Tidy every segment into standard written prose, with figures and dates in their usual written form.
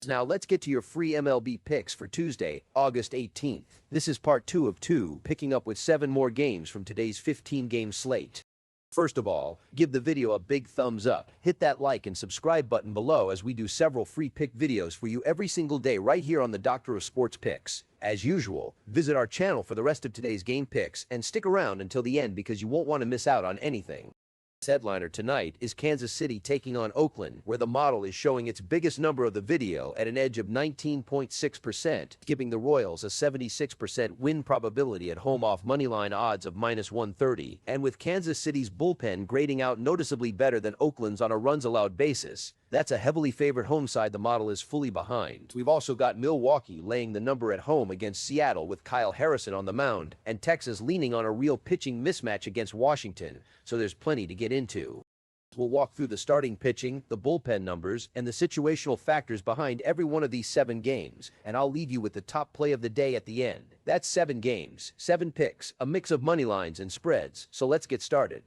Now let's get to your free MLB picks for Tuesday, August 18th. This is part 2 of 2, picking up with 7 more games from today's 15-game slate. First of all, give the video a big thumbs up, hit that like and subscribe button below as we do several free pick videos for you every single day right here on the Doctor of Sports Picks. As usual, visit our channel for the rest of today's game picks and stick around until the end because you won't want to miss out on anything. Headliner tonight is Kansas City taking on Oakland, where the model is showing its biggest number of the video at an edge of 19.6%, giving the Royals a 76% win probability at home off moneyline odds of -130, and with Kansas City's bullpen grading out noticeably better than Oakland's on a runs allowed basis. That's a heavily favored home side the model is fully behind. We've also got Milwaukee laying the number at home against Seattle with Kyle Harrison on the mound, and Texas leaning on a real pitching mismatch against Washington, so there's plenty to get into. We'll walk through the starting pitching, the bullpen numbers, and the situational factors behind every one of these 7 games, and I'll leave you with the top play of the day at the end. That's 7 games, 7 picks, a mix of money lines and spreads, so let's get started.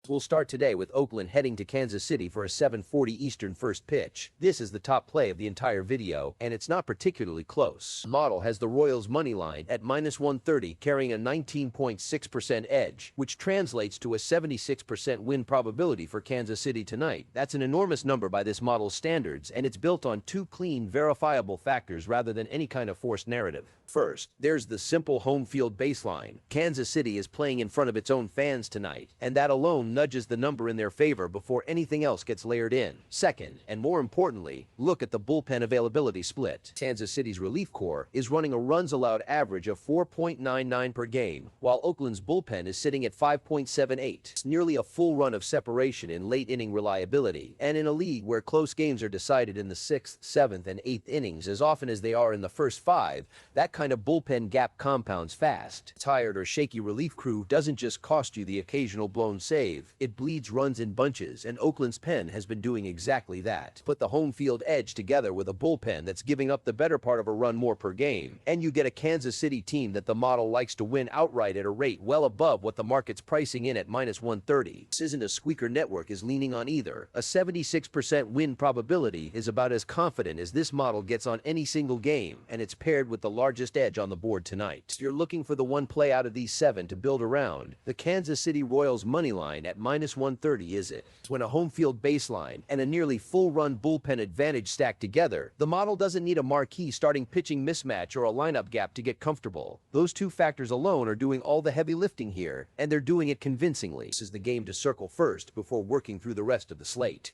We'll start today with Oakland heading to Kansas City for a 7:40 Eastern first pitch. This is the top play of the entire video, and it's not particularly close. The model has the Royals money line at -130, carrying a 19.6% edge, which translates to a 76% win probability for Kansas City tonight. That's an enormous number by this model's standards, and it's built on 2 clean, verifiable factors rather than any kind of forced narrative. First, there's the simple home field baseline. Kansas City is playing in front of its own fans tonight, and that alone nudges the number in their favor before anything else gets layered in. Second, and more importantly, look at the bullpen availability split. Kansas City's relief corps is running a runs allowed average of 4.99 per game, while Oakland's bullpen is sitting at 5.78. It's nearly a full run of separation in late inning reliability, and in a league where close games are decided in the 6th, 7th, and 8th innings as often as they are in the first 5, that kind of bullpen gap compounds fast. A tired or shaky relief crew doesn't just cost you the occasional blown save. It bleeds runs in bunches, and Oakland's pen has been doing exactly that. Put the home field edge together with a bullpen that's giving up the better part of a run more per game, and you get a Kansas City team that the model likes to win outright at a rate well above what the market's pricing in at -130. This isn't a squeaker network is leaning on either. A 76% win probability is about as confident as this model gets on any single game, and it's paired with the largest edge on the board tonight. If you're looking for the one play out of these 7 to build around, the Kansas City Royals money line at -130 is it. When a home field baseline and a nearly full-run bullpen advantage stacked together, the model doesn't need a marquee starting pitching mismatch or a lineup gap to get comfortable. Those 2 factors alone are doing all the heavy lifting here, and they're doing it convincingly. This is the game to circle first before working through the rest of the slate.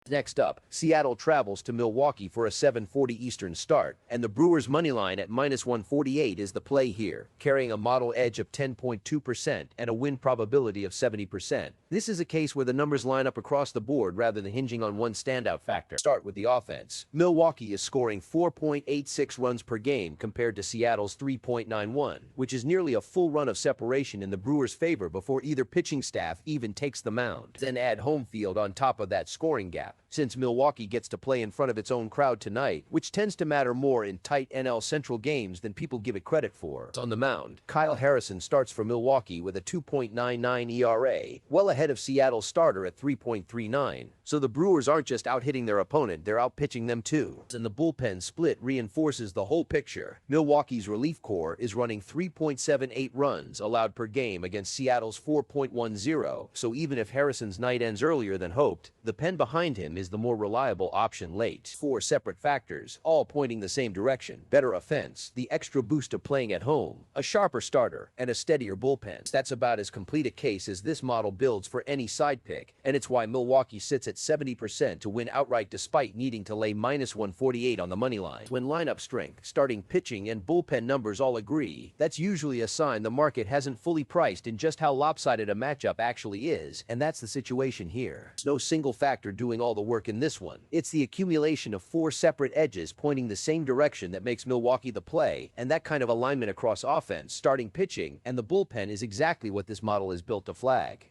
Next up, Seattle travels to Milwaukee for a 7:40 Eastern start, and the Brewers' money line at -148 is the play here, carrying a model edge of 10.2% and a win probability of 70%. This is a case where the numbers line up across the board rather than hinging on one standout factor. Start with the offense. Milwaukee is scoring 4.86 runs per game compared to Seattle's 3.91, which is nearly a full run of separation in the Brewers' favor before either pitching staff even takes the mound. Then add home field on top of that scoring gap. Since Milwaukee gets to play in front of its own crowd tonight, which tends to matter more in tight NL Central games than people give it credit for. On the mound, Kyle Harrison starts for Milwaukee with a 2.99 ERA, well ahead of Seattle's starter at 3.39. So the Brewers aren't just out-hitting their opponent, they're out-pitching them too. And the bullpen split reinforces the whole picture. Milwaukee's relief corps is running 3.78 runs allowed per game against Seattle's 4.10, so even if Harrison's night ends earlier than hoped, the pen behind him is the more reliable option late. 4 separate factors, all pointing the same direction. Better offense, the extra boost of playing at home, a sharper starter, and a steadier bullpen. That's about as complete a case as this model builds for any side pick, and it's why Milwaukee sits at 70% to win outright despite needing to lay -148 on the money line. When lineup strength, starting pitching, and bullpen numbers all agree, that's usually a sign the market hasn't fully priced in just how lopsided a matchup actually is, and that's the situation here. There's no single factor doing all the work in this one. It's the accumulation of 4 separate edges pointing the same direction that makes Milwaukee the play, and that kind of alignment across offense, starting pitching, and the bullpen is exactly what this model is built to flag.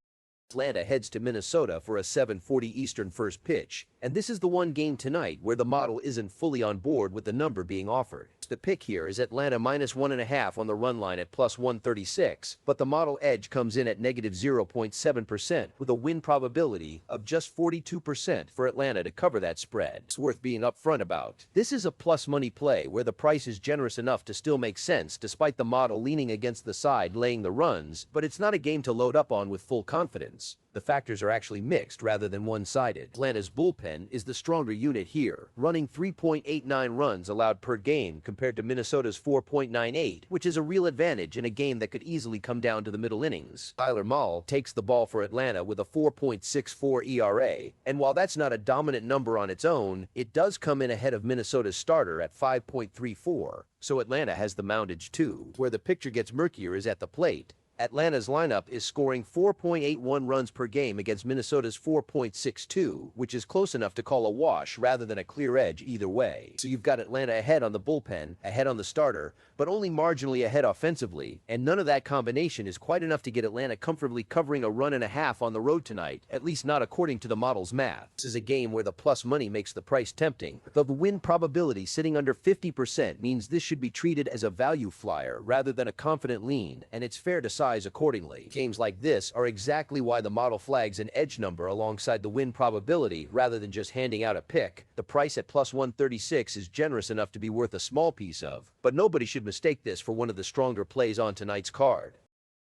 Atlanta heads to Minnesota for a 7:40 Eastern first pitch, and this is the one game tonight where the model isn't fully on board with the number being offered. The pick here is Atlanta -1.5 on the run line at +136, but the model edge comes in at -0.7% with a win probability of just 42% for Atlanta to cover that spread. It's worth being upfront about. This is a plus money play where the price is generous enough to still make sense despite the model leaning against the side laying the runs, but it's not a game to load up on with full confidence. The factors are actually mixed rather than one-sided. Atlanta's bullpen is the stronger unit here, running 3.89 runs allowed per game compared to Minnesota's 4.98, which is a real advantage in a game that could easily come down to the middle innings. Tyler Mahle takes the ball for Atlanta with a 4.64 ERA, and while that's not a dominant number on its own, it does come in ahead of Minnesota's starter at 5.34, so Atlanta has the moundage too. Where the picture gets murkier is at the plate. Atlanta's lineup is scoring 4.81 runs per game against Minnesota's 4.62, which is close enough to call a wash rather than a clear edge either way. So you've got Atlanta ahead on the bullpen, ahead on the starter, but only marginally ahead offensively, and none of that combination is quite enough to get Atlanta comfortably covering a run and a half on the road tonight, at least not according to the model's math. This is a game where the plus money makes the price tempting, though the win probability sitting under 50% means this should be treated as a value flyer rather than a confident lean, and it's fair to size accordingly. Games like this are exactly why the model flags an edge number alongside the win probability rather than just handing out a pick. The price at +136 is generous enough to be worth a small piece of, but nobody should mistake this for one of the stronger plays on tonight's card.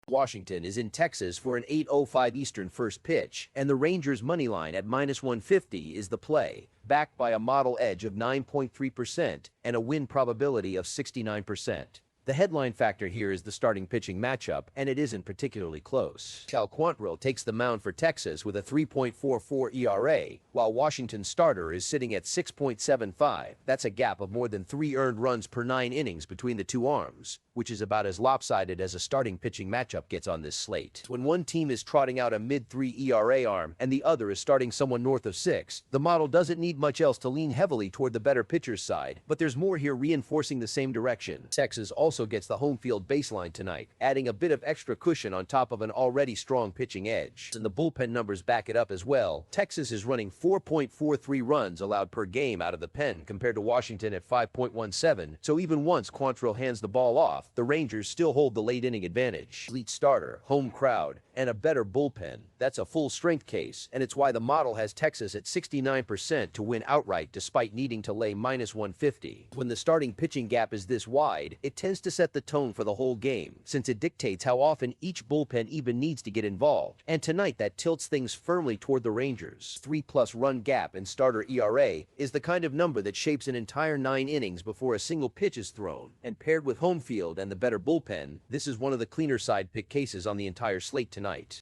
Washington is in Texas for an 8:05 Eastern first pitch, and the Rangers' money line at -150 is the play, backed by a model edge of 9.3% and a win probability of 69%. The headline factor here is the starting pitching matchup, and it isn't particularly close. Cal Quantrill takes the mound for Texas with a 3.44 ERA, while Washington's starter is sitting at 6.75. That's a gap of more than 3 earned runs per 9 innings between the two arms, which is about as lopsided as a starting pitching matchup gets on this slate. When one team is trotting out a mid-3 ERA arm and the other is starting someone north of 6, the model doesn't need much else to lean heavily toward the better pitcher's side, but there's more here reinforcing the same direction. Texas also gets the home field baseline tonight, adding a bit of extra cushion on top of an already strong pitching edge. And the bullpen numbers back it up as well. Texas is running 4.43 runs allowed per game out of the pen compared to Washington at 5.17, so even once Quantrill hands the ball off, the Rangers still hold the late inning advantage. Elite starter, home crowd, and a better bullpen. That's a full strength case, and it's why the model has Texas at 69% to win outright despite needing to lay -150. When the starting pitching gap is this wide, it tends to set the tone for the whole game, since it dictates how often each bullpen even needs to get involved. And tonight that tilts things firmly toward the Rangers. 3+ run gap in starter ERA is the kind of number that shapes an entire 9 innings before a single pitch is thrown, and paired with home field and the better bullpen, this is one of the cleaner side pick cases on the entire slate tonight.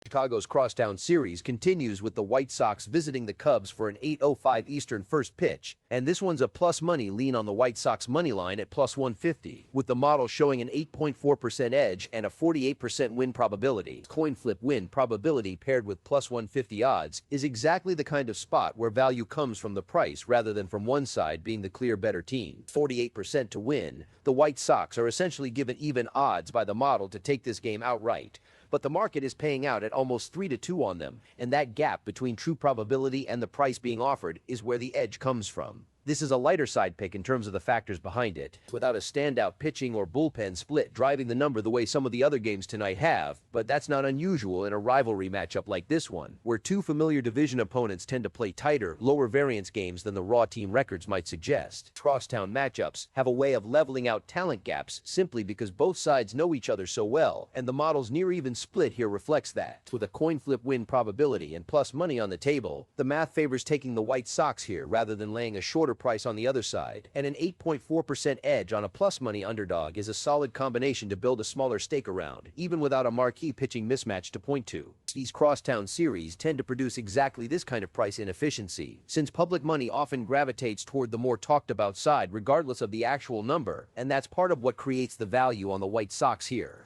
Chicago's crosstown series continues with the White Sox visiting the Cubs for an 8:05 Eastern first pitch, and this one's a plus money lean on the White Sox money line at +150, with the model showing an 8.4% edge and a 48% win probability. Coin flip win probability paired with +150 odds is exactly the kind of spot where value comes from the price rather than from one side being the clear better team. 48% to win. The White Sox are essentially given even odds by the model to take this game outright, but the market is paying out at almost 3-2 on them, and that gap between true probability and the price being offered is where the edge comes from. This is a lighter side pick in terms of the factors behind it, without a standout pitching or bullpen split driving the number the way some of the other games tonight have, but that's not unusual in a rivalry matchup like this one, where two familiar division opponents tend to play tighter, lower variance games than the raw team records might suggest. Crosstown matchups have a way of leveling out talent gaps simply because both sides know each other so well, and the model's near-even split here reflects that. With a coin flip win probability and plus money on the table, the math favors taking the White Sox here rather than laying a shorter price on the other side, and an 8.4% edge on a plus money underdog is a solid combination to build a smaller stake around, even without a marquee pitching mismatch to point to. These crosstown series tend to produce exactly this kind of price inefficiency, since public money often gravitates toward the more talked about side regardless of the actual number, and that's part of what creates the value on the White Sox here.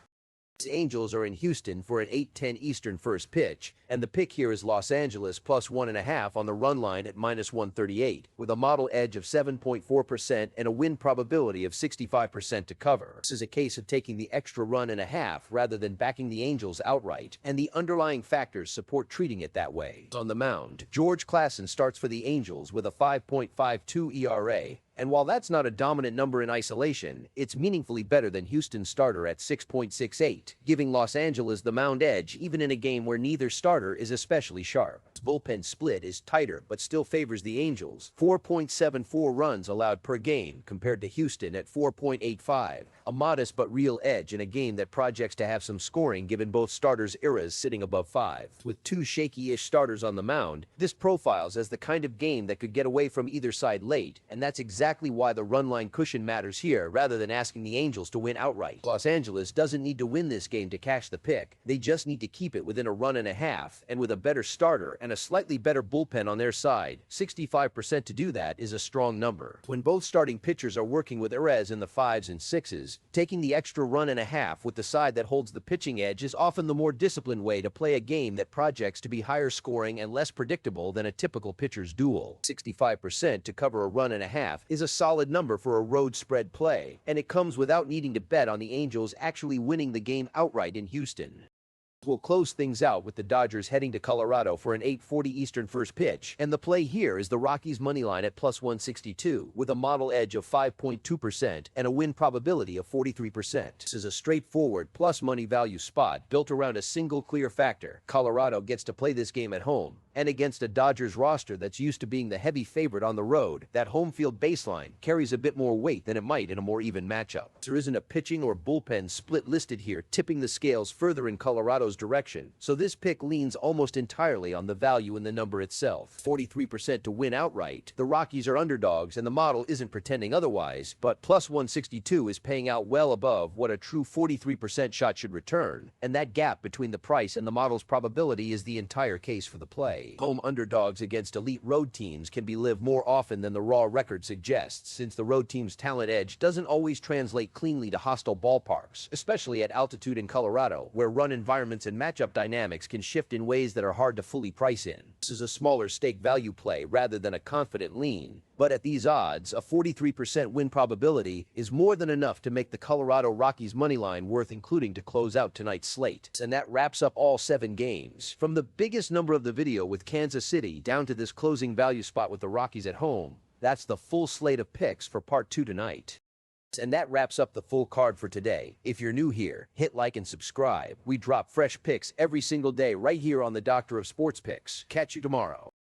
Angels are in Houston for an 8:10 Eastern first pitch, And the pick here is Los Angeles plus 1.5 on the run line at minus 138, with a model edge of 7.4% and a win probability of 65% to cover. This is a case of taking the extra run and a half rather than backing the Angels outright, and the underlying factors support treating it that way. On the mound, George Klassen starts for the Angels with a 5.52 ERA. And while that's not a dominant number in isolation, it's meaningfully better than Houston's starter at 6.68, giving Los Angeles the mound edge even in a game where neither starter is especially sharp. Its bullpen split is tighter but still favors the Angels, 4.74 runs allowed per game compared to Houston at 4.85, a modest but real edge in a game that projects to have some scoring given both starters' eras sitting above 5. With two shaky-ish starters on the mound, this profiles as the kind of game that could get away from either side late, and that's exactly why the run line cushion matters here rather than asking the Angels to win outright. Los Angeles doesn't need to win this game to cash the pick. They just need to keep it within a run and a half, and with a better starter and a slightly better bullpen on their side, 65% to do that is a strong number. When both starting pitchers are working with Erez in the 5s and 6s, taking the extra run and a half with the side that holds the pitching edge is often the more disciplined way to play a game that projects to be higher scoring and less predictable than a typical pitcher's duel. 65% to cover a run and a half is a solid number for a road spread play, and it comes without needing to bet on the Angels actually winning the game outright in Houston. We'll close things out with the Dodgers heading to Colorado for an 8:40 Eastern first pitch, and the play here is the Rockies' money line at plus 162, with a model edge of 5.2% and a win probability of 43%. This is a straightforward plus money value spot built around a single clear factor. Colorado gets to play this game at home, and against a Dodgers roster that's used to being the heavy favorite on the road, that home field baseline carries a bit more weight than it might in a more even matchup. There isn't a pitching or bullpen split listed here, tipping the scales further in Colorado's direction, so this pick leans almost entirely on the value in the number itself. 43% to win outright. The Rockies are underdogs and the model isn't pretending otherwise, but plus 162 is paying out well above what a true 43% shot should return, and that gap between the price and the model's probability is the entire case for the play. Home underdogs against elite road teams can be lived more often than the raw record suggests, since the road team's talent edge doesn't always translate cleanly to hostile ballparks, especially at altitude in Colorado, where run environments and matchup dynamics can shift in ways that are hard to fully price in. This is a smaller stake value play rather than a confident lean, but at these odds, a 43% win probability is more than enough to make the Colorado Rockies moneyline worth including to close out tonight's slate. And that wraps up all 7 games. From the biggest number of the video with Kansas City down to this closing value spot with the Rockies at home, that's the full slate of picks for part 2 tonight. And that wraps up the full card for today. If you're new here, hit like and subscribe. We drop fresh picks every single day right here on the Doctor of Sports Picks. Catch you tomorrow.